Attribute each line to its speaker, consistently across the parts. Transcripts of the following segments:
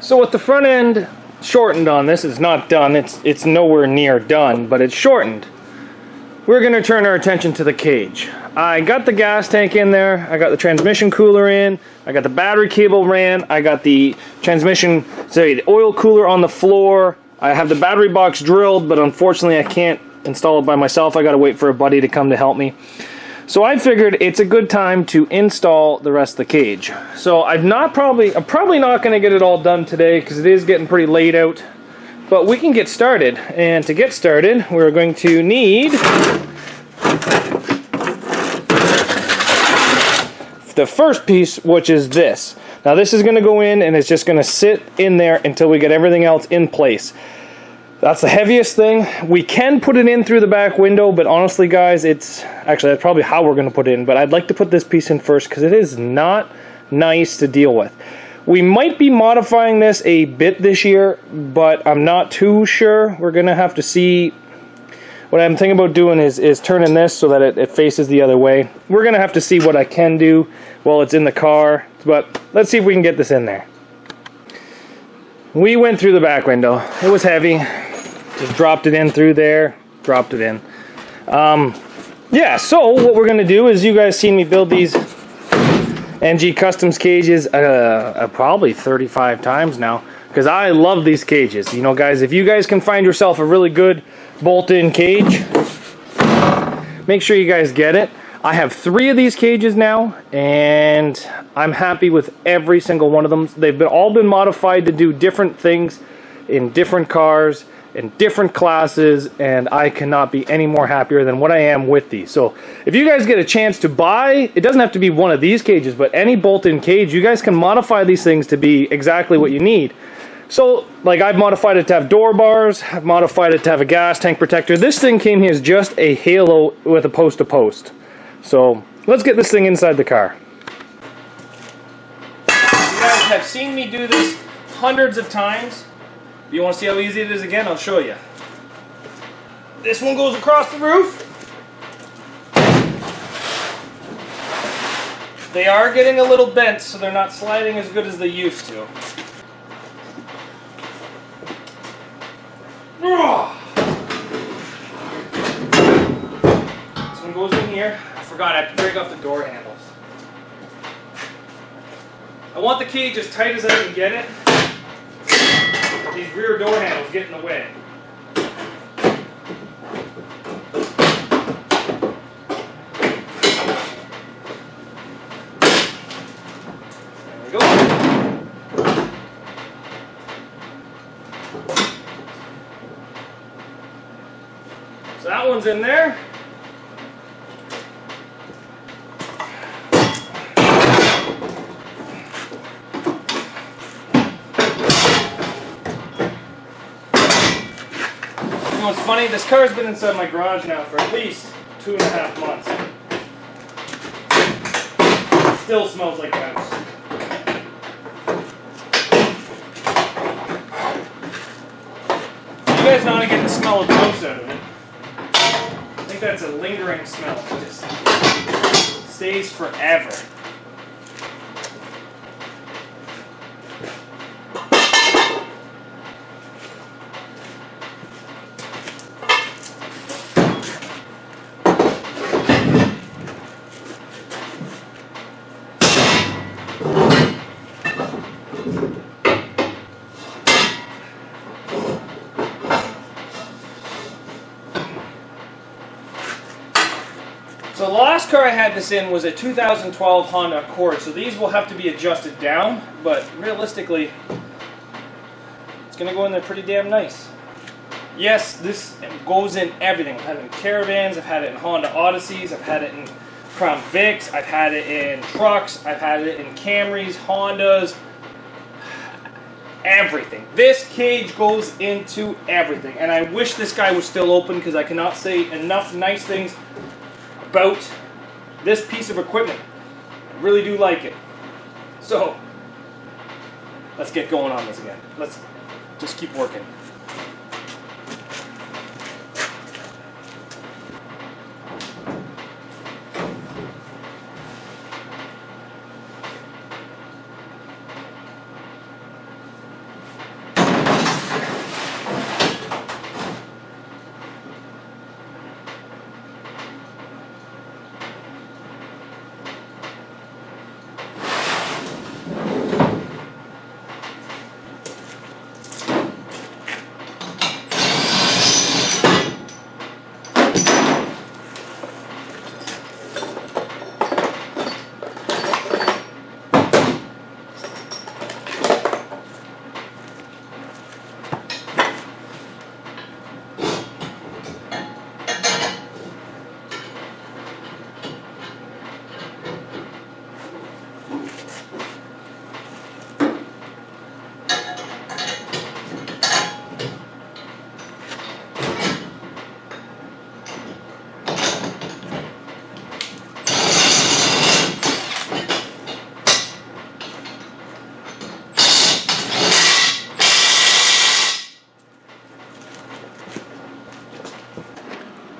Speaker 1: So with the front end shortened on this, it's not done, it's nowhere near done, but it's shortened. We're going to turn our attention to the cage. I got the gas tank in there, I got the transmission cooler in, I got the battery cable ran, I got the the oil cooler on the floor, I have the battery box drilled, but unfortunately I can't install it by myself. I got to wait for a buddy to come to help me. So I figured it's a good time to install the rest of the cage. So I'm probably not going to get it all done today because it is getting pretty late out. But we can get started. And to get started, we're going to need the first piece, which is this. Now this is going to go in and it's just going to sit in there until we get everything else in place. That's the heaviest thing. We can put it in through the back window, but honestly guys, that's probably how we're going to put it in. But I'd like to put this piece in first because it is not nice to deal with. We might be modifying this a bit this year, but I'm not too sure. We're going to have to see. What I'm thinking about doing is turning this so that it faces the other way. We're going to have to see what I can do while it's in the car, but let's see if we can get this in there. We went through the back window. It was heavy. Just dropped it in through there. Dropped it in. Yeah, so what we're going to do is, you guys seen me build these NG Customs cages probably 35 times now, because I love these cages. You know, guys, if you guys can find yourself a really good bolt-in cage, make sure you guys get it. I have 3 of these cages now, and I'm happy with every single one of them. They've all been modified to do different things in different cars, in different classes, and I cannot be any more happier than what I am with these. So if you guys get a chance to buy, it doesn't have to be one of these cages, but any bolt-in cage, you guys can modify these things to be exactly what you need. So, like, I've modified it to have door bars, I've modified it to have a gas tank protector. This thing came here as just a halo with a post-to-post. So, let's get this thing inside the car. You guys have seen me do this hundreds of times. If you want to see how easy it is again, I'll show you. This one goes across the roof. They are getting a little bent, so they're not sliding as good as they used to. This one goes in here. I forgot, I have to break off the door handles. I want the cage as tight as I can get it. These rear door handles get in the way. There we go. So that one's in there. What's funny, this car's been inside my garage now for at least 2.5 months. It still smells like house. You guys know how to get the smell of gross out of it. I think that's a lingering smell. It just stays forever. So the last car I had this in was a 2012 Honda Accord, so these will have to be adjusted down, but realistically, it's going to go in there pretty damn nice. Yes, this goes in everything. I've had it in Caravans, I've had it in Honda Odysseys, I've had it in Crown Vics, I've had it in trucks, I've had it in Camrys, Hondas, everything. This cage goes into everything, and I wish this guy was still open because I cannot say enough nice things about this piece of equipment. I really do like it. So, let's get going on this again. Let's just keep working.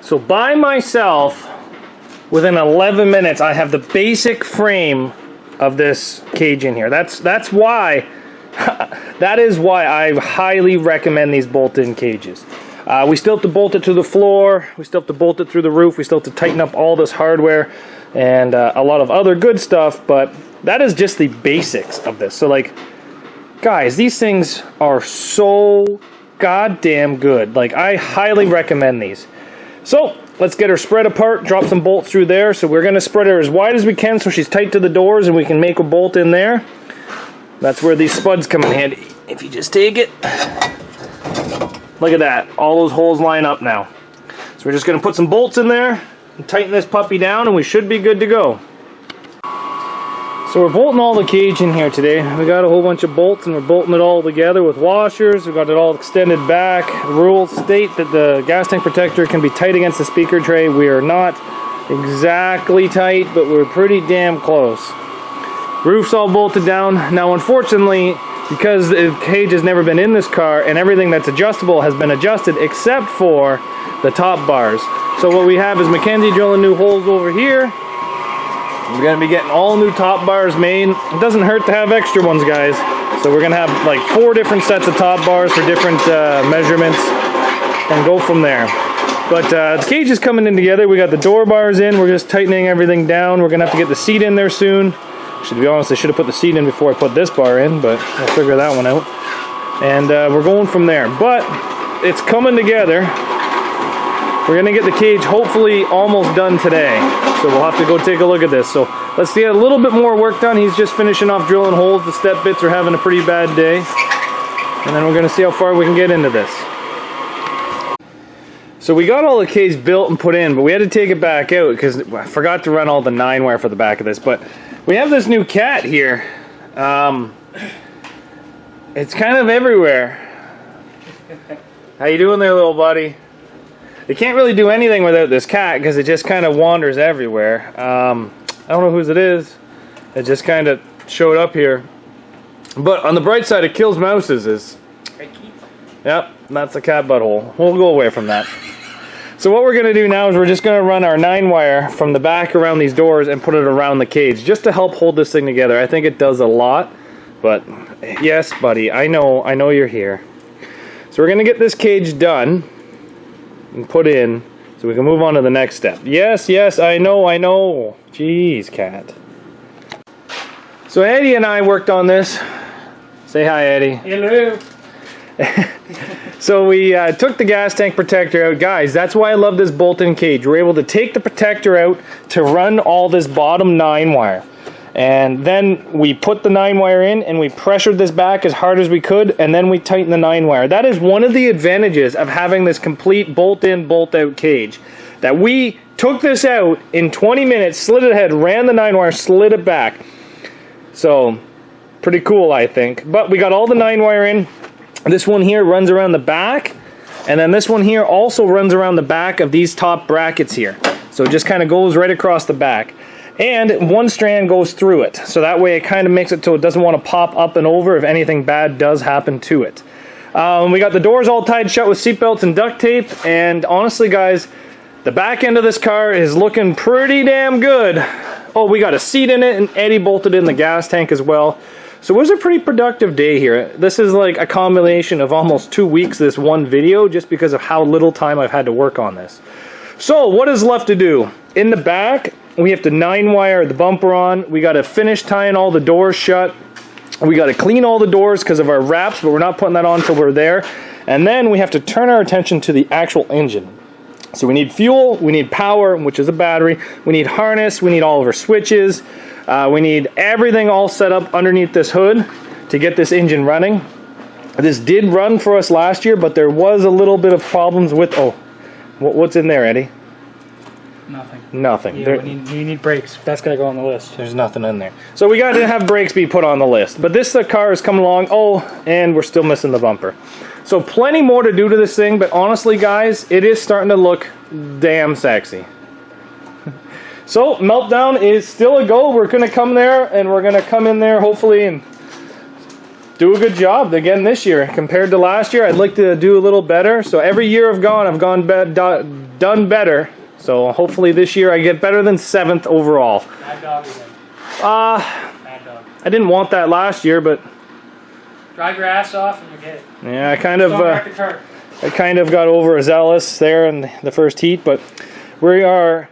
Speaker 1: So by myself, within 11 minutes, I have the basic frame of this cage in here. That's why, that is why I highly recommend these bolt-in cages. We still have to bolt it to the floor, we still have to bolt it through the roof, we still have to tighten up all this hardware and a lot of other good stuff, but that is just the basics of this. So like, guys, these things are so goddamn good. Like, I highly recommend these. So let's get her spread apart, drop some bolts through there. So we're going to spread her as wide as we can so she's tight to the doors and we can make a bolt in there. That's where these spuds come in handy. If you just take it, look at that. All those holes line up now. So we're just going to put some bolts in there and tighten this puppy down and we should be good to go. So we're bolting all the cage in here today. We got a whole bunch of bolts and we're bolting it all together with washers. We've got it all extended back. Rules state that the gas tank protector can be tight against the speaker tray. We are not exactly tight, but we're pretty damn close. Roof's all bolted down. Now unfortunately, because the cage has never been in this car and everything that's adjustable has been adjusted except for the top bars. So what we have is Mackenzie drilling new holes over here. We're going to be getting all new top bars made. It doesn't hurt to have extra ones, guys. So we're going to have like 4 different sets of top bars for different measurements and go from there. But the cage is coming in together. We got the door bars in. We're just tightening everything down. We're going to have to get the seat in there soon. To be honest, I should have put the seat in before I put this bar in, but I'll figure that one out. And we're going from there. But it's coming together. We're going to get the cage hopefully almost done today. So we'll have to go take a look at this. So let's get a little bit more work done. He's just finishing off drilling holes. The step bits are having a pretty bad day. And then we're going to see how far we can get into this. So we got all the cage built and put in, but we had to take it back out because I forgot to run all the 9-wire for the back of this. But we have this new cat here. It's kind of everywhere. How you doing there, little buddy? You can't really do anything without this cat because it just kind of wanders everywhere. I don't know whose it is. It just kind of showed up here. But on the bright side, it kills mouses. Yep, that's a cat butthole. We'll go away from that. So what we're going to do now is we're just going to run our 9-wire from the back around these doors and put it around the cage just to help hold this thing together. I think it does a lot. But yes, buddy, I know you're here. So we're going to get this cage done and put in so we can move on to the next step. Yes, I know. Jeez, cat. So Eddie and I worked on this. Say hi, Eddie.
Speaker 2: Hello.
Speaker 1: So we took the gas tank protector out. Guys, that's why I love this bolt-in cage. We're able to take the protector out to run all this bottom 9-wire. And then we put the 9-wire in and we pressured this back as hard as we could, and then we tightened the 9-wire. That is one of the advantages of having this complete bolt-in, bolt-out cage. That we took this out in 20 minutes, slid it ahead, ran the 9-wire, slid it back. So, pretty cool, I think. But we got all the 9-wire in. This one here runs around the back, and then this one here also runs around the back of these top brackets here. So it just kind of goes right across the back. And one strand goes through it, so that way it kind of makes it so it doesn't want to pop up and over if anything bad does happen to it. We got the doors all tied shut with seatbelts and duct tape, and honestly guys, the back end of this car is looking pretty damn good. Oh, we got a seat in it, and Eddie bolted in the gas tank as well. So it was a pretty productive day here. This is like a combination of almost 2 weeks, this one video, just because of how little time I've had to work on this. So what is left to do? In the back, we have to 9-wire the bumper on. We got to finish tying all the doors shut. We got to clean all the doors because of our wraps, but we're not putting that on until we're there. And then we have to turn our attention to the actual engine. So we need fuel, we need power, which is a battery. We need harness, we need all of our switches. We need everything all set up underneath this hood to get this engine running. This did run for us last year, but there was a little bit of problems with... Oh, what's in there, Eddie? Nothing.
Speaker 2: Yeah, you need brakes. That's got to go on the list.
Speaker 1: There's nothing in there. So we got to have brakes be put on the list. But this car is coming along. Oh, and we're still missing the bumper. So plenty more to do to this thing, but honestly, guys, it is starting to look damn sexy. So Meltdown is still a go. We're going to come there, and we're going to come in there hopefully and do a good job again this year. Compared to last year, I'd like to do a little better. So every year I've done better. So hopefully this year I get better than 7th overall.
Speaker 2: Mad dog again. Mad dog.
Speaker 1: I didn't want that last year, but
Speaker 2: Drive your ass off and you get it.
Speaker 1: yeah, I kind of got overzealous there in the first heat, but we are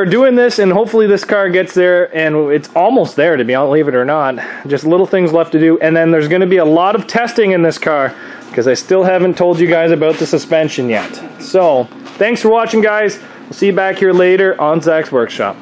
Speaker 1: doing this, and hopefully this car gets there, and it's almost there, to be honest, believe it or not. Just little things left to do, and then there's going to be a lot of testing in this car, because I still haven't told you guys about the suspension yet. So, thanks for watching, guys. We'll see you back here later on Zach's Workshop.